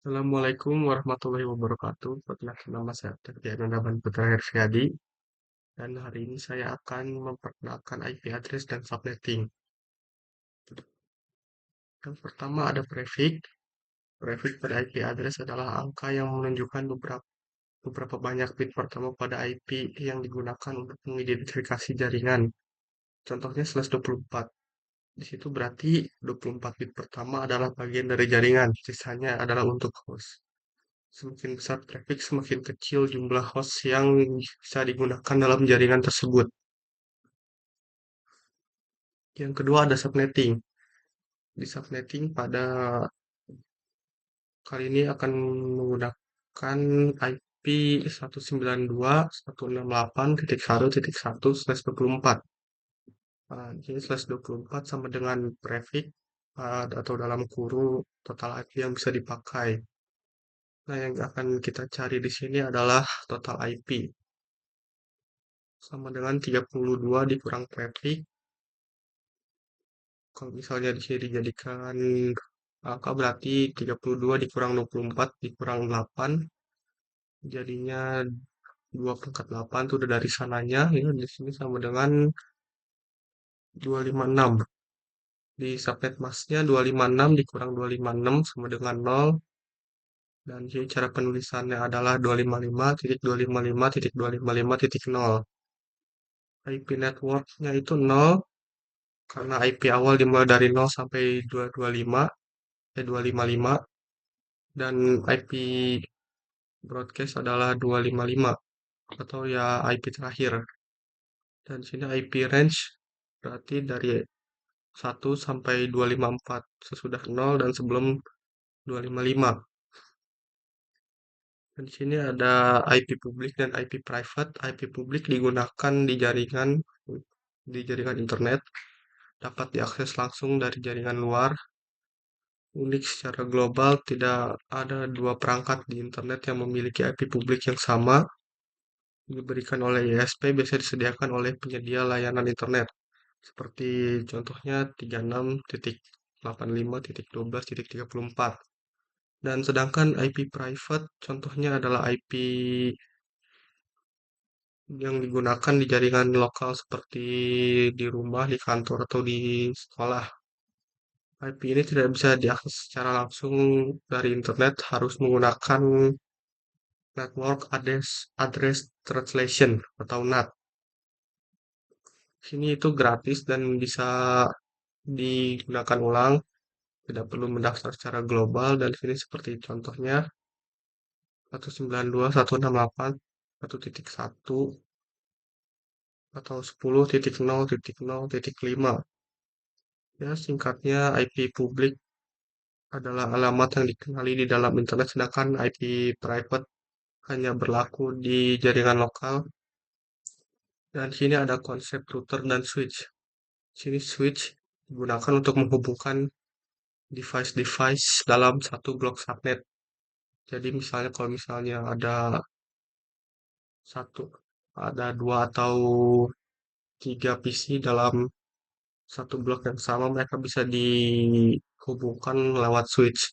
Assalamualaikum warahmatullahi wabarakatuh. Perkenalkan nama saya Terdiana Naban Putra Herfiadi dan hari ini saya akan memperkenalkan IP address dan subnetting. Yang pertama ada prefix. Prefix pada IP address adalah angka yang menunjukkan beberapa banyak bit pertama pada IP yang digunakan untuk mengidentifikasi jaringan. Contohnya /24. Di situ berarti 24 bit pertama adalah bagian dari jaringan, sisanya adalah untuk host. Semakin besar traffic, semakin kecil jumlah host yang bisa digunakan dalam jaringan tersebut. Yang kedua ada subnetting. Di subnetting pada kali ini akan menggunakan IP 192.168.1.1/24. Nah, jadi /24 sama dengan prefix atau dalam kurung total IP yang bisa dipakai. Nah, yang akan kita cari di sini adalah total IP sama dengan 32 dikurang prefix. Kalau misalnya di sini dijadikan angka berarti 32 dikurang 24 dikurang 8 jadinya 2/8 itu udah dari sananya ini di sini sama dengan 256. Di subnet masknya 256 dikurang 256 sama dengan 0 dan jadi cara penulisannya adalah 255.255.255.0. IP networknya itu 0 karena IP awal dimulai dari 0 sampai 225 255 dan IP broadcast adalah 255 atau ya IP terakhir. Dan sini IP range berarti dari 1 sampai 254 sesudah 0 dan sebelum 255. Dan di sini ada IP publik dan IP private. IP publik digunakan di jaringan internet, dapat diakses langsung dari jaringan luar. Unik secara global, tidak ada dua perangkat di internet yang memiliki IP publik yang sama. Diberikan oleh ISP biasanya disediakan oleh penyedia layanan internet seperti contohnya 36.85.12.34 dan sedangkan IP private contohnya adalah IP yang digunakan di jaringan lokal seperti di rumah, di kantor atau di sekolah. IP ini tidak bisa diakses secara langsung dari internet, harus menggunakan Network Address Translation atau NAT. Sini itu gratis dan bisa digunakan ulang, tidak perlu mendaftar secara global dan sini seperti contohnya 192.168.1.1 atau 10.0.0.5. Ya, singkatnya IP publik adalah alamat yang dikenali di dalam internet sedangkan IP private hanya berlaku di jaringan lokal. Dan sini ada konsep router dan switch. Sini switch digunakan untuk menghubungkan device-device dalam satu blok subnet. Jadi misalnya kalau misalnya satu, ada dua atau tiga PC dalam satu blok yang sama, mereka bisa dihubungkan lewat switch.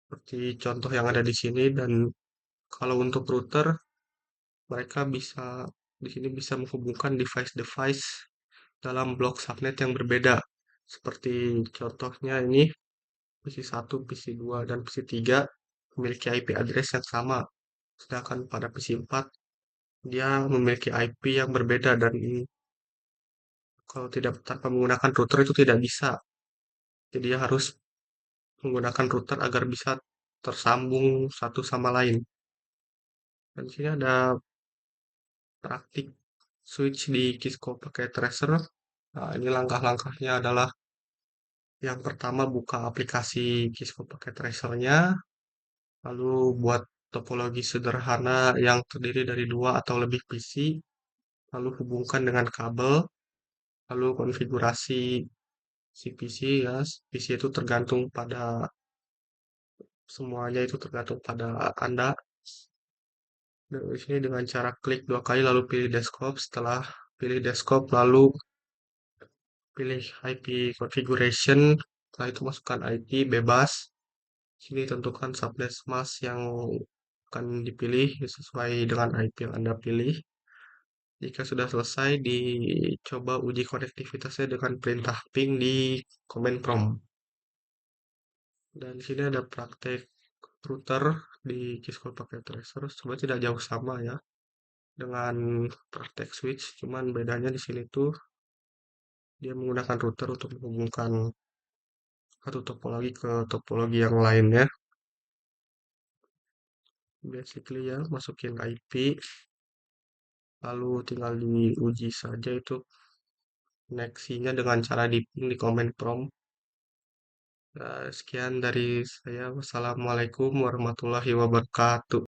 Seperti contoh yang ada di sini. Dan kalau untuk router, mereka di sini bisa menghubungkan device-device dalam blok subnet yang berbeda. Seperti contohnya ini PC1, PC2, dan PC3 memiliki IP address yang sama. Sedangkan pada PC4 dia memiliki IP yang berbeda dan kalau tidak tanpa menggunakan router itu tidak bisa. Jadi dia harus menggunakan router agar bisa tersambung satu sama lain. Dan di sini ada praktik switch di Cisco pakai tracer. Nah, ini langkah-langkahnya adalah yang pertama buka aplikasi Cisco pakai tracernya, lalu buat topologi sederhana yang terdiri dari dua atau lebih PC, lalu hubungkan dengan kabel, lalu konfigurasi si PC ya. PC itu tergantung pada semuanya itu tergantung pada Anda. Dan di sini dengan cara klik dua kali lalu pilih desktop. Setelah pilih desktop lalu pilih IP configuration. Setelah itu masukkan IP bebas. Sini tentukan subnet mask yang akan dipilih sesuai dengan IP yang Anda pilih. Jika sudah selesai, dicoba uji konektivitasnya dengan perintah ping di command prompt. Dan di sini ada praktek router di Cisco Packet Tracer. Sebenarnya tidak jauh sama ya dengan praktek switch, cuman bedanya di sini tuh dia menggunakan router untuk menghubungkan satu topologi ke topologi yang lainnya. Basically ya, masukin IP, lalu tinggal diuji saja itu koneksinya dengan cara di ping di command prompt. Sekian dari saya. Wassalamualaikum warahmatullahi wabarakatuh.